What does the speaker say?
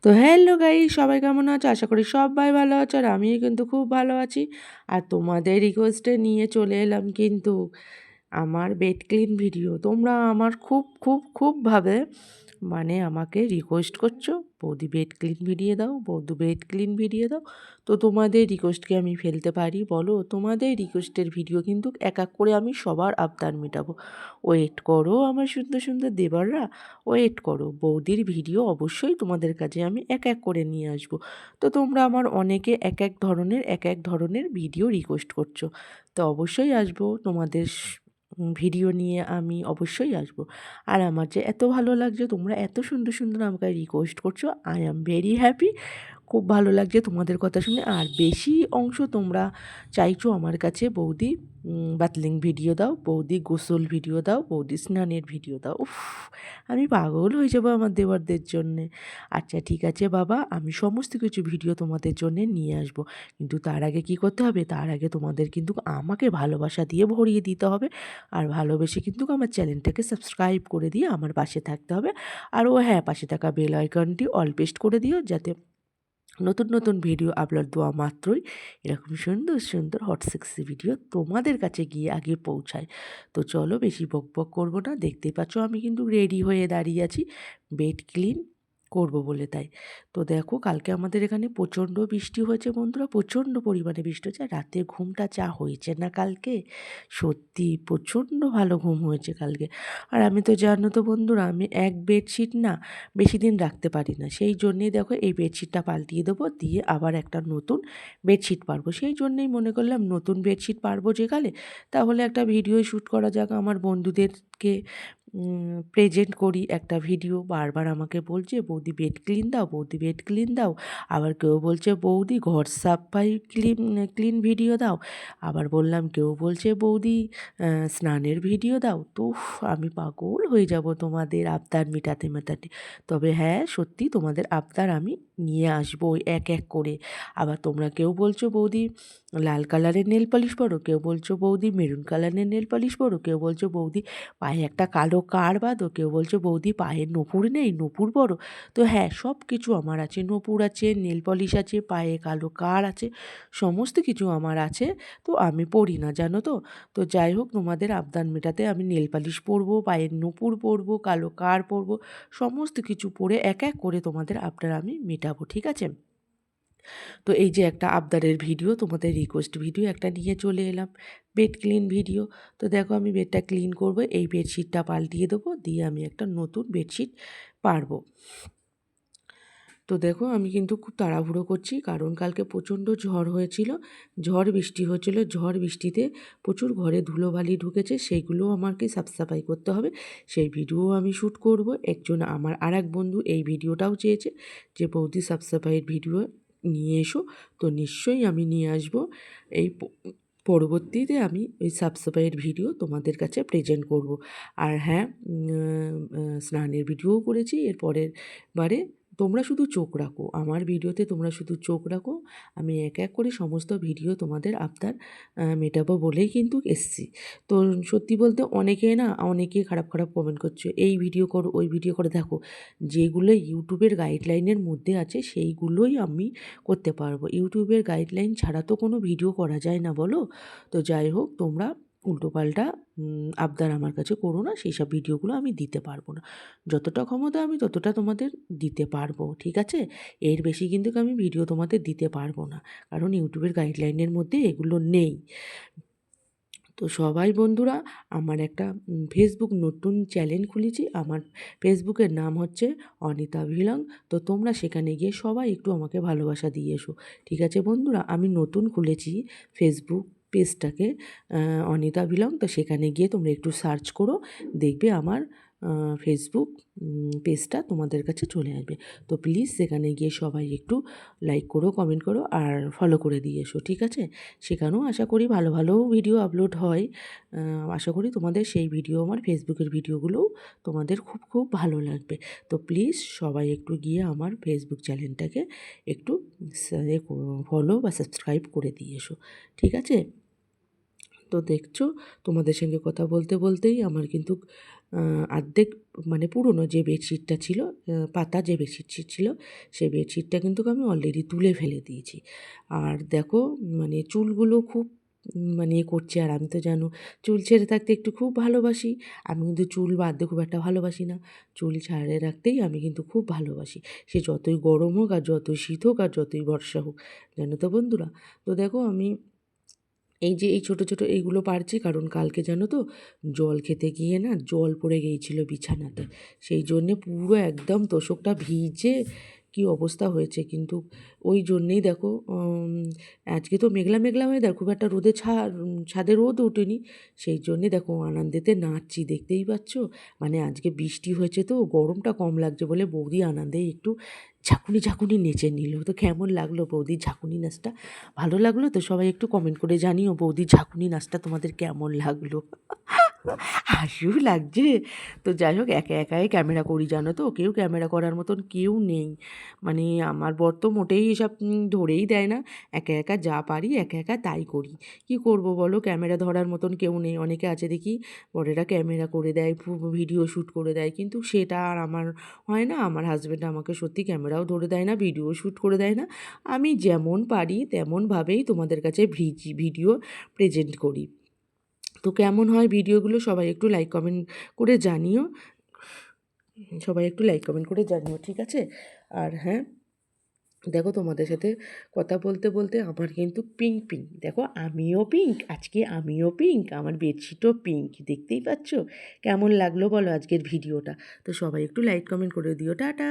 তো hello guys, সবাই কেমন আছো? আশা করি সবাই ভালো আছো, আর আমিও কিন্তু খুব ভালো আছি। আর তোমাদের রিকোয়েস্টে নিয়ে চলে এলাম কিন্তু আমার বেড ক্লিন ভিডিও। তোমরা আমার খুব খুব খুবভাবে আমাকে রিকোয়েস্ট করছো, বৌদি বেড ক্লিন ভিডিও দাও, বৌদি বেড ক্লিন ভিডিও দাও। তো তোমাদের রিকোয়েস্টকে আমি ফেলতে পারি বলো? তোমাদের রিকোয়েস্টের ভিডিও কিন্তু এক এক করে আমি সবার আবদার মেটাবো। ওয়েট করো আমার সুন্দর সুন্দর দেবররা, ওয়েট করো। বৌদির ভিডিও অবশ্যই তোমাদের কাছে আমি এক এক করে নিয়ে আসবো। তো তোমরা আমার অনেকে এক এক ধরনের ভিডিও রিকোয়েস্ট করছো, তো অবশ্যই আসবো তোমাদের ভিডিও নিয়ে, আমি অবশ্যই আসবো। আর আমার যে এত ভালো লাগছে, তোমরা এত সুন্দর সুন্দর আমাকে রিকোয়েস্ট করছো, আই অ্যাম ভেরি হ্যাপি। খুব ভালো লাগছে তোমাদের কথা শুনে। আর বেশি অংশ তোমরা চাইছো আমার কাছে, বৌদি বাতলিং ভিডিও দাও, বৌদি গোসল ভিডিও দাও, বৌদি স্নানের ভিডিও দাও। উফ, আমি পাগল হয়ে যাবো আমার দেওয়ারদের জন্যে। আচ্ছা ঠিক আছে বাবা, আমি সমস্ত কিছু ভিডিও তোমাদের জন্যে নিয়ে আসবো। কিন্তু তার আগে কি করতে হবে? তার আগে তোমাদের কিন্তু আমাকে ভালোবাসা দিয়ে ভরিয়ে দিতে হবে। আর ভালোবেসে কিন্তু আমার চ্যানেলটাকে সাবস্ক্রাইব করে দিয়ে আমার পাশে থাকতে হবে। আর হ্যাঁ, পাশে থাকা বেল আইকনটি অল পেস্ট করে দিও, যাতে নতুন নতুন ভিডিও আপলোড দেওয়া মাত্রই এরকম সুন্দর সুন্দর হট সেক্সি ভিডিও তোমাদের কাছে গিয়ে আগে পৌঁছায়। তো চলো, বেশি বক বক করবো না। দেখতেই পাচ্ছ আমি কিন্তু রেডি হয়ে দাঁড়িয়ে আছি বেড ক্লিন করব বলে। তাই তো দেখো, কালকে আমাদের এখানে প্রচণ্ড বৃষ্টি হয়েছে বন্ধুরা, প্রচণ্ড পরিমাণে বৃষ্টি হয়েছে। রাতে ঘুমটা যা হয়েছে না কালকে, সত্যি প্রচণ্ড ভালো ঘুম হয়েছে কালকে। আর আমি তো জানো তো বন্ধুরা, আমি এক বেডশিট না বেশি দিন রাখতে পারি না। সেই জন্যেই দেখো এই বেডশিটটা পাল্টিয়ে দেবো, দিয়ে আবার একটা নতুন বেডশিট পারবো। সেই জন্যেই মনে করলাম নতুন বেডশিট পারবো যেকালে, তাহলে একটা ভিডিও শ্যুট করা যাক, আমার বন্ধুদেরকে প্রেজেন্ট করি একটা ভিডিও। বারবার আমাকে বলছে বৌদি বেড ক্লিন দাও, বৌদি বেড ক্লিন দাও। আবার কেউ বলছে বৌদি ঘর সাফাই ক্লিন ভিডিও দাও। আবার বললাম, কেউ বলছে বৌদি স্নানের ভিডিও দাও। তো আমি পাগল হয়ে যাব তোমাদের আবদার মেটাতে মেটাতে। তবে হ্যাঁ, সত্যি তোমাদের আবদার আমি নিয়ে আসবো এক এক করে। আবার তোমরা কেউ বলছো বৌদি লাল কালারের নেল পলিশ পরো, কেউ বলছো বৌদি মেরুন কালারের নেল পলিশ পরো, কেউ বলছো বৌদি পায়ে একটা কালো কার বাঁধো, কেউ বলছো বৌদি পায়ে নূপুর নেই, নূপুর পরো। তো হ্যাঁ, সব কিছু আমার আছে, নূপুর আছে, নেল পলিশ আছে, পায়ে কালো কার আছে, সমস্ত কিছু আমার আছে। তো আমি পরি না, জানো তো। তো যাই হোক, তোমাদের আবদার মেটাতে আমি নেল পালিশ পরবো, পায়ের নূপুর পরবো, কালো কার পরবো, সমস্ত কিছু পরে এক এক করে তোমাদের আবদার আমি মেটাবো, ঠিক আছে? তো এই যে একটা আবদারের ভিডিও, তোমাদের রিকোয়েস্ট ভিডিও একটা নিয়ে চলে এলাম, বেড ক্লিন ভিডিও। তো দেখো, আমি বেডটা ক্লিন করব, এই বেডশিটটা পাল্টিয়ে দেবো, দিয়ে আমি একটা নতুন বেডশিট পারবো। তো দেখো, আমি কিন্তু খুব তাড়াহুড়ো করছি, কারণ কালকে প্রচণ্ড ঝড় হয়েছিল, ঝড় বৃষ্টি হয়েছিল। ঝড় বৃষ্টিতে প্রচুর ঘরে ধুলোবালি ঢুকেছে, সেইগুলো আমাকে সাফসাফাই করতে হবে। সেই ভিডিও আমি শ্যুট করব। আমার আর এক বন্ধু এই ভিডিওটাও চেয়েছে যে বৌদি সাফসাফাইয়ের ভিডিও নিয়ে এসো। তো নিশ্চয়ই আমি নিয়ে আসবো। এই পরবর্তীতে আমি ওই সাফসাফাইয়ের ভিডিও তোমাদের কাছে প্রেজেন্ট করব। আর হ্যাঁ, স্নানের ভিডিওও করেছি এর পরের বারে। তোমরা শুধু চোখ রাখো আমার ভিডিওতে, তোমরা শুধু চোখ রাখো। আমি এক এক করে সমস্ত ভিডিও তোমাদের আবদার মেটাবো বলেই কিন্তু এসছি। তো সত্যি বলতে অনেকে খারাপ খারাপ কমেন্ট করছে, এই ভিডিও করো, ওই ভিডিও করে। দেখো, যেগুলো ইউটিউবের গাইডলাইনের মধ্যে আছে সেইগুলোই আমি করতে পারবো। ইউটিউবের গাইডলাইন ছাড়া তো কোনো ভিডিও করা যায় না, বলো? তো যাই হোক, তোমরা উল্টোপাল্টা আবদার আমার কাছে করো না, সেই সব ভিডিওগুলো আমি দিতে পারবো না। যতটা ক্ষমতা আমি ততটা তোমাদের দিতে পারবো, ঠিক আছে? এর বেশি কিন্তু আমি ভিডিও তোমাদের দিতে পারবো না, কারণ ইউটিউবের গাইডলাইনের মধ্যে এগুলো নেই। তো সবাই বন্ধুরা, আমার একটা ফেসবুক নতুন চ্যানেল খুলেছি, আমার ফেসবুকের নাম হচ্ছে অনিতা ভিলং। তো তোমরা সেখানে গিয়ে সবাই একটু আমাকে ভালোবাসা দিয়ে এসো, ঠিক আছে বন্ধুরা? আমি নতুন খুলেছি ফেসবুক পেজটাকে, অনিতা ভিলং। তো সেখানে গিয়ে তোমরা একটু সার্চ করো, দেখবে আমার ফেসবুক পেজটা তোমাদের কাছে চলে আসবে। তো প্লিজ সেখানে গিয়ে সবাই একটু লাইক করো, কমেন্ট করো, আর ফলো করে দিয়ে এসো, ঠিক আছে? সেখানেও আশা করি ভালো ভালো ভিডিও আপলোড হয়। আশা করি তোমাদের সেই ভিডিও, আমার ফেসবুকের ভিডিওগুলোও তোমাদের খুব খুব ভালো লাগবে। তো প্লিজ সবাই একটু গিয়ে আমার ফেসবুক চ্যানেলটাকে একটু ফলো বা সাবস্ক্রাইব করে দিয়ে এসো, ঠিক আছে? তো দেখছো, তোমাদের সঙ্গে কথা বলতে বলতেই আমার কিন্তু অর্ধেক মানে পুরনো যে বেডশিটটা ছিল, পাতা যে বেডশিট ছিল, সেই বেডশিটটা কিন্তু আমি অলরেডি তুলে ফেলে দিয়েছি। আর দেখো মানে চুলগুলো খুব মানে করছে, আর আমি তো জানো চুল ছেড়ে থাকতে একটু খুব ভালোবাসি। আমি কিন্তু চুল বাঁধতে খুব একটা ভালোবাসি না, চুল ছাড়ে রাখতেই আমি কিন্তু খুব ভালোবাসি। সে যতই গরম হোক আর যতই শীত হোক আর যতই বর্ষা হোক, জানো তো বন্ধুরা। তো দেখো আমি এই যে এই ছোটো ছোটো এইগুলো পারছি, কারণ কালকে জানো তো জল খেতে গিয়ে না জল পড়ে গিয়েছিল বিছানাতে, সেই জন্যে পুরো একদম তোশকটা ভিজে কি অবস্থা হয়েছে। কিন্তু ওই জন্যেই দেখো আজকে তো মেঘলা মেঘলা হয়ে দেখো খুব একটা ছাদে রোদ ওঠেনি, সেই জন্যে দেখো আনন্দেতে নাচছি, দেখতেই পাচ্ছ। মানে আজকে বৃষ্টি হয়েছে তো গরমটা কম লাগছে বলে বৌদি আনন্দে একটু ঝাঁকুনি ঝাঁকুনি নেচে নিল। তো কেমন লাগলো বৌদির ঝাঁকুনি নাচটা? ভালো লাগলো তো? সবাই একটু কমেন্ট করে জানিও বৌদির ঝাঁকুনি নাচটা তোমাদের কেমন লাগলো। হাসিও লাগছে। তো যাই হোক একা একাই ক্যামেরা করি, জানো তো, কেউ ক্যামেরা করার মতন কেউ নেই। মানে আমার বর তো মোটেই এসব ধরেই দেয় না, একা একা যা পারি একা একা তাই করি। কি করব বলো, ক্যামেরা ধরার মতন কেউ নেই। অনেকে আছে দেখি বরেরা ক্যামেরা করে দেয়, ভিডিও শ্যুট করে দেয়, কিন্তু সেটা আর আমার হয় না। আমার হাজব্যান্ড আমাকে সত্যি ক্যামেরাও ধরে দেয় না, ভিডিও শ্যুট করে দেয় না। আমি যেমন পারি তেমনভাবেই তোমাদের কাছে ভিডিও প্রেজেন্ট করি। তো কেমন হয় ভিডিওগুলো সবাই একটু লাইক কমেন্ট করে জানিও, সবাই একটু লাইক কমেন্ট করে জানিও, ঠিক আছে? আর হ্যাঁ, দেখো তোমাদের সাথে কথা বলতে বলতে আমার কিন্তু পিঙ্ক পিঙ্ক, দেখো আমিও পিঙ্ক, আজকে আমিও পিঙ্ক, আমার বেডশিটও পিঙ্ক, দেখতেই পাচ্ছ। কেমন লাগলো বলো আজকের ভিডিওটা? তো সবাই একটু লাইক কমেন্ট করে দিও। টাটা।